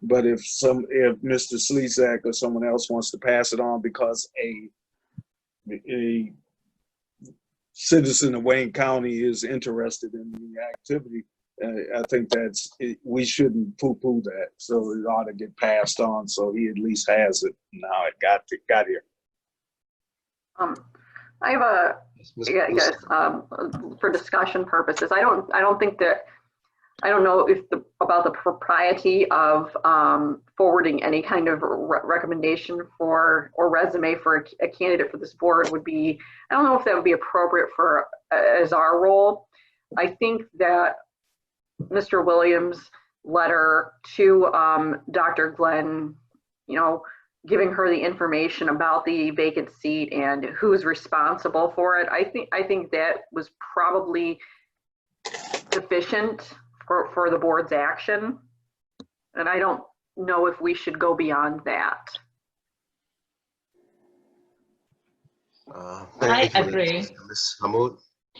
but if Mr. Slezak or someone else wants to pass it on because a citizen of Wayne County is interested in the activity, I think we shouldn't poo-poo that. So it ought to get passed on so he at least has it. Now it got here. I have a, yes, for discussion purposes, I don't know about the propriety of forwarding any kind of recommendation for or resume for a candidate for this board would be, I don't know if that would be appropriate for as our role. I think that Mr. Williams' letter to Dr. Glenn, giving her the information about the vacant seat and who's responsible for it, I think that was probably sufficient for the board's action. And I don't know if we should go beyond that. I agree. Ms. Hammoud?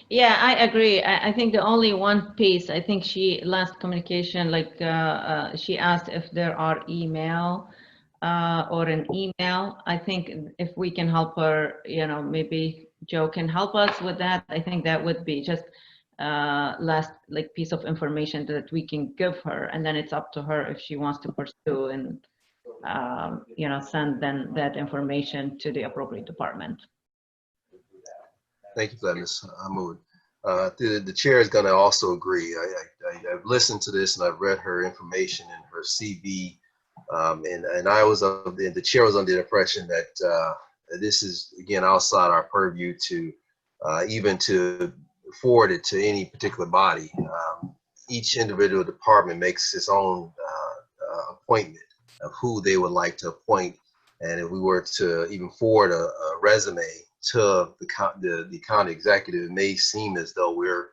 Yeah, I agree. I think the only one piece, I think last communication, she asked if there are email or an email. I think if we can help her, maybe Joe can help us with that. I think that would be just last piece of information that we can give her, and then it's up to her if she wants to pursue and send then that information to the appropriate department. Thank you for that, Ms. Hammoud. The chair is going to also agree. I've listened to this and I've read her information and her CV, and the chair was under the impression that this is, again, outside our purview to even to forward it to any particular body. Each individual department makes its own appointment of who they would like to appoint, and if we were to even forward a resume to the county executive, it may seem as though we're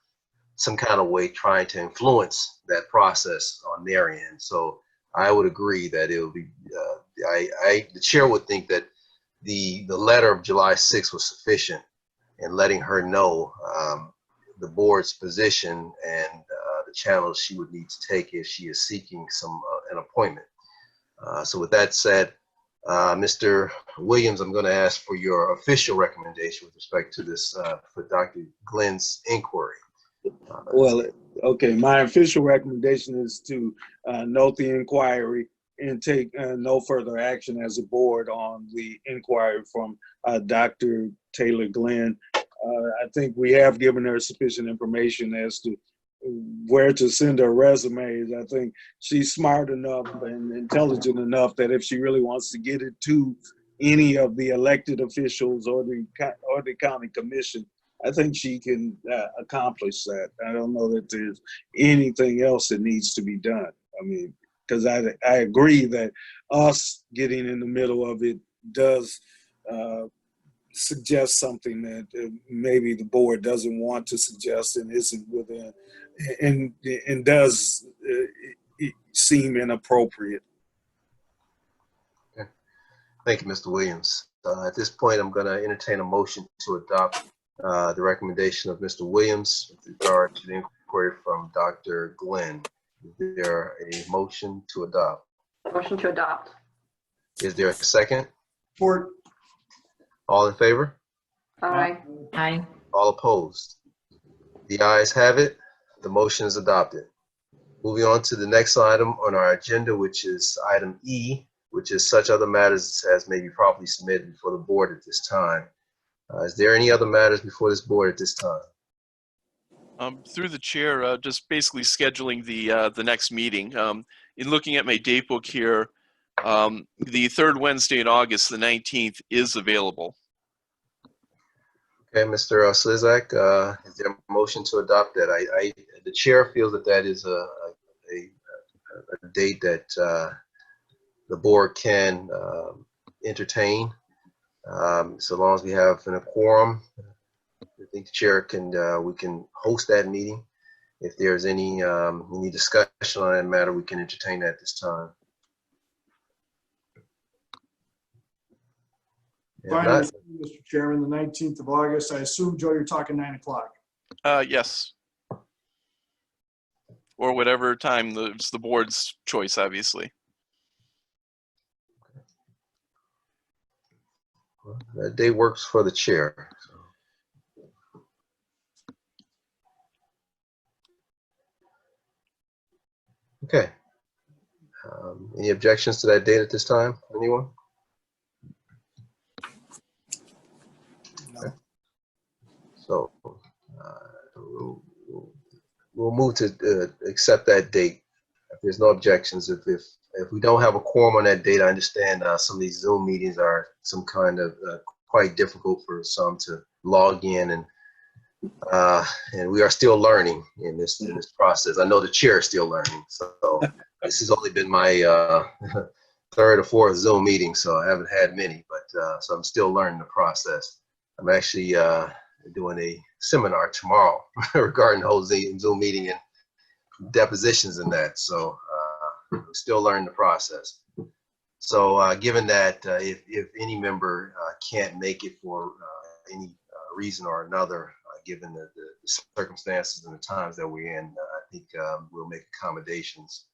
some kind of way trying to influence that process on their end. So I would agree that it would be, the chair would think that the letter of July 6th was sufficient in letting her know the board's position and the channels she would need to take if she is seeking an appointment. So with that said, Mr. Williams, I'm going to ask for your official recommendation with respect to this for Dr. Glenn's inquiry. Well, okay, my official recommendation is to note the inquiry and take no further action as a board on the inquiry from Dr. Taylor Glenn. I think we have given her sufficient information as to where to send her resumes. I think she's smart enough and intelligent enough that if she really wants to get it to any of the elected officials or the county commission, I think she can accomplish that. I don't know that there's anything else that needs to be done. I mean, because I agree that us getting in the middle of it does suggest something that maybe the board doesn't want to suggest and isn't within, and does seem inappropriate. Okay. Thank you, Mr. Williams. At this point, I'm going to entertain a motion to adopt the recommendation of Mr. Williams with regard to the inquiry from Dr. Glenn. Is there a motion to adopt? Motion to adopt. Is there a second? Support. All in favor? Aye. Aye. All opposed? The ayes have it. The motion is adopted. Moving on to the next item on our agenda, which is item E, which is such other matters as may be properly submitted before the board at this time. Is there any other matters before this board at this time? Through the chair, just basically scheduling the next meeting. In looking at my date book here, the third Wednesday in August, the 19th, is available. Okay, Mr. Slizak, is there a motion to adopt that? The chair feels that that is a date that the board can entertain, so long as we have a quorum. I think the chair can, we can host that meeting. If there's any discussion on that matter, we can entertain that this time. If Fine, not, Mr. Chairman, the 19th of August. I assume, Joe, you're talking 9 o'clock. Yes. Or whatever time, it's the board's choice, obviously. that day works for the chair. Okay. Any objections to that date at this time? Anyone? Okay. So we'll move to accept that date. If there's no objections, if we don't have a quorum on that date, I understand some of these Zoom meetings are some kind of quite difficult for some to log in, and we are still learning in this process. I know the chair is still learning, so this has only been my third or fourth Zoom meeting, so I haven't had many, but so I'm still learning the process. I'm actually doing a seminar tomorrow regarding the whole Zoom meeting and depositions and that, so I'm still learning the process. So given that, if any member can't make it for any reason or another, given the circumstances and the times that we're in, I think we'll make accommodations.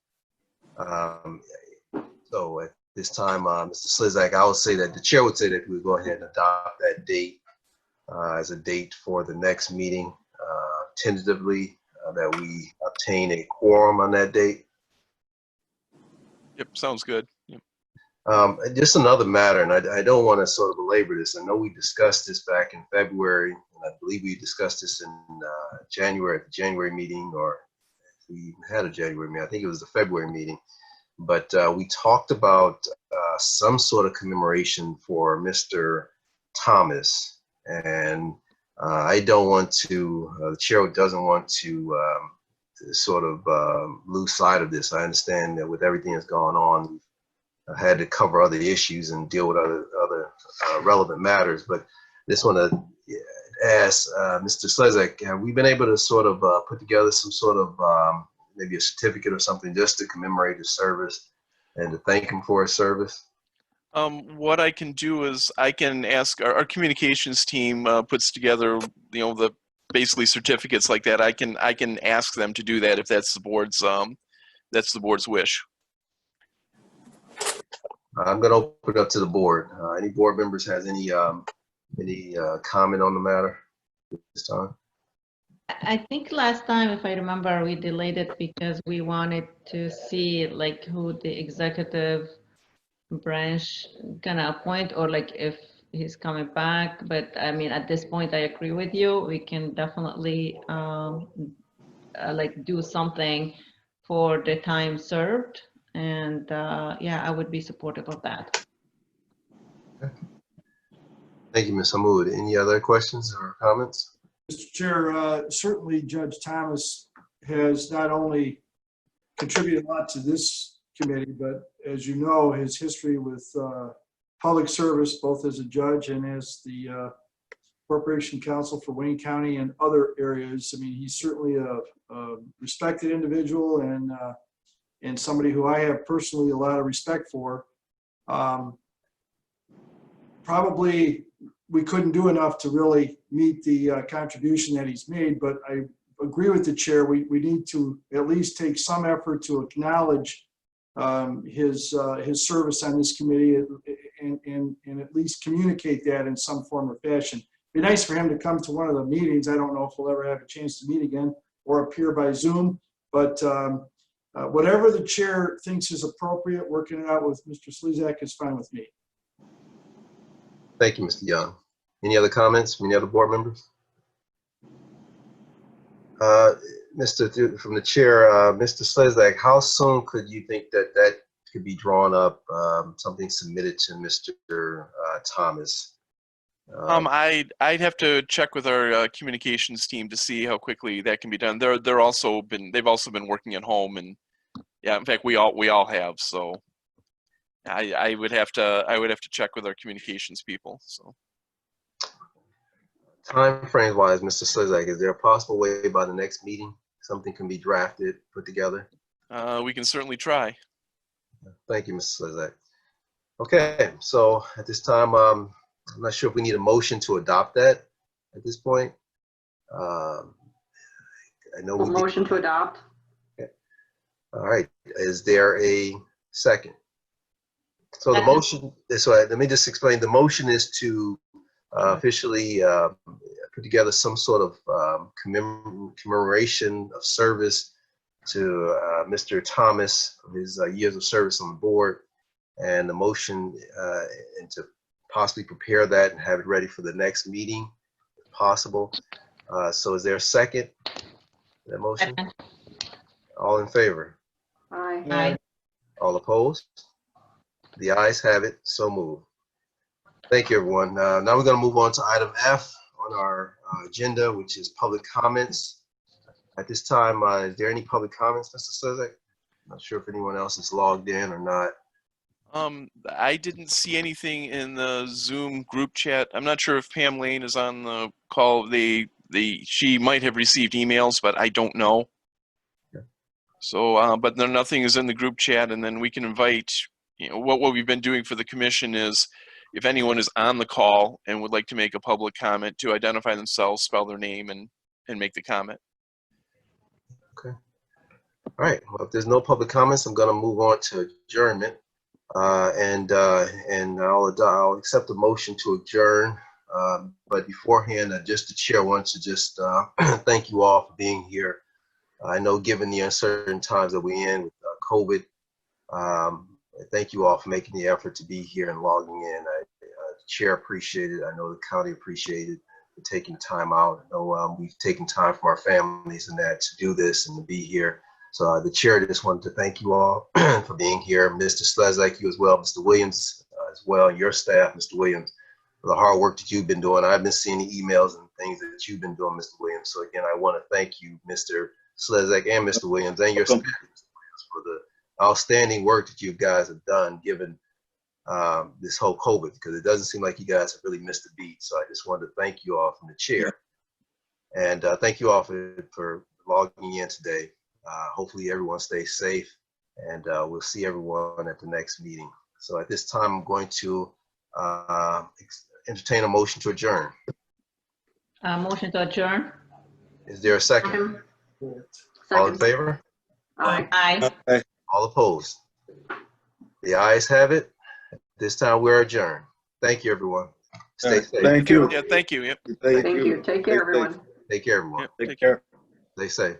So at this time, Mr. Slizak, I would say that the chair would say that we go ahead and adopt that date as a date for the next meeting, tentatively, that we obtain a quorum on that date. Yep, sounds good. Yep. Just another matter, and I don't want to sort of belabor this. I know we discussed this back in February, and I believe we discussed this in January, at the January meeting, or if we even had a January meeting. I think it was the February meeting. But we talked about some sort of commemoration for Mr. Thomas, and I don't want to, the chair doesn't want to sort of lose sight of this. I understand that with everything that's gone on, we've had to cover other issues and deal with other relevant matters. But just want to ask Mr. Slezak, have we been able to sort of put together some sort of maybe a certificate or something just to commemorate his service and to thank him for his service? What I can do is I can ask our communications team puts together, the basically certificates like that. I can ask them to do that if that's the board's wish. I'm going to open it up to the board. Any board members has any comment on the matter this time? I think last time, if I remember, we delayed it because we wanted to see like who the executive branch gonna appoint, or like if he's coming back. But I mean, at this point, I agree with you. We can definitely like do something for the time served, and yeah, I would be supportive of that. Okay. Thank you, Ms. Hammoud. Any other questions or comments? Mr. Chair, certainly Judge Thomas has not only contributed a lot to this committee, but as you know, his history with public service, both as a judge and as the Corporation Counsel for Wayne County and other areas. I mean, he's certainly a respected individual and somebody who I have personally a lot of respect for. Probably we couldn't do enough to really meet the contribution that he's made, but I agree with the chair. We need to at least take some effort to acknowledge his service on this committee and at least communicate that in some form or fashion. It'd be nice for him to come to one of the meetings. I don't know if we'll ever have a chance to meet again or appear by Zoom, but whatever the chair thinks is appropriate, working it out with Mr. Slezak is fine with me. Thank you, Mr. Young. Any other comments from any other board members? From the chair, Mr. Slezak, how soon could you think that that could be drawn up, something submitted to Mr. Thomas? I'd have to check with our communications team to see how quickly that can be done. They've also been working at home, and yeah, in fact, we all have. So I would have to check with our communications people. So Time frame wise, Mr. Slezak, is there a possible way by the next meeting something can be drafted, put together? we can certainly try. Thank you, Mr. Slezak. Okay, so at this time, I'm not sure if we need a motion to adopt that at this point. I know we did. Motion to adopt. All right, is there a second? So the motion, so let me just explain. The motion is to officially put together some sort of commemoration of service to Mr. Thomas, his years of service on the board, and the motion and to possibly prepare that and have it ready for the next meeting, if possible. So is there a second to that motion? All in favor? Aye. Aye. All opposed? The ayes have it, so moved. Thank you, everyone. Now we're going to move on to item F on our agenda, which is public comments. At this time, is there any public comments, Mr. Slezak? Not sure if anyone else is logged in or not. I didn't see anything in the Zoom group chat. I'm not sure if Pam Lane is on the call. She might have received emails, but I don't know. Okay. So, but nothing is in the group chat, and then we can invite, what we've been doing for the commission is if anyone is on the call and would like to make a public comment, to identify themselves, spell their name, and make the comment. Okay. All right. Well, if there's no public comments, I'm going to move on to adjournment. And I'll accept the motion to adjourn. But beforehand, just the chair wants to just thank you all for being here. I know given the uncertain times that we're in with COVID, thank you all for making the effort to be here and logging in. The chair appreciated it. I know the county appreciated for taking time out. I know we've taken time from our families and that to do this and to be here. So the chair just wanted to thank you all for being here. Mr. Slezak, you as well, Mr. Williams as well, your staff, Mr. Williams, for the hard work that you've been doing. I've been seeing the emails and things that you've been doing, Mr. Williams. So again, I want to thank you, Mr. Slezak and Mr. Williams, and your staff, Mr. Williams, for the outstanding work that you guys have done given this whole COVID, because it doesn't seem like you guys have really missed a beat. So I just wanted to thank you all from the chair. And thank you all for logging in today. Hopefully everyone stays safe, and we'll see everyone at the next meeting. So at this time, I'm going to entertain a motion to adjourn. Motion to adjourn. Is there a second? All in favor? Aye. Aye. All opposed? The ayes have it. This time we're adjourned. Thank you, everyone. Stay safe. Thank you. Yeah, thank you. Yep. Thank you. Take care, everyone. Take care, everyone. Yep. Take care. Stay safe.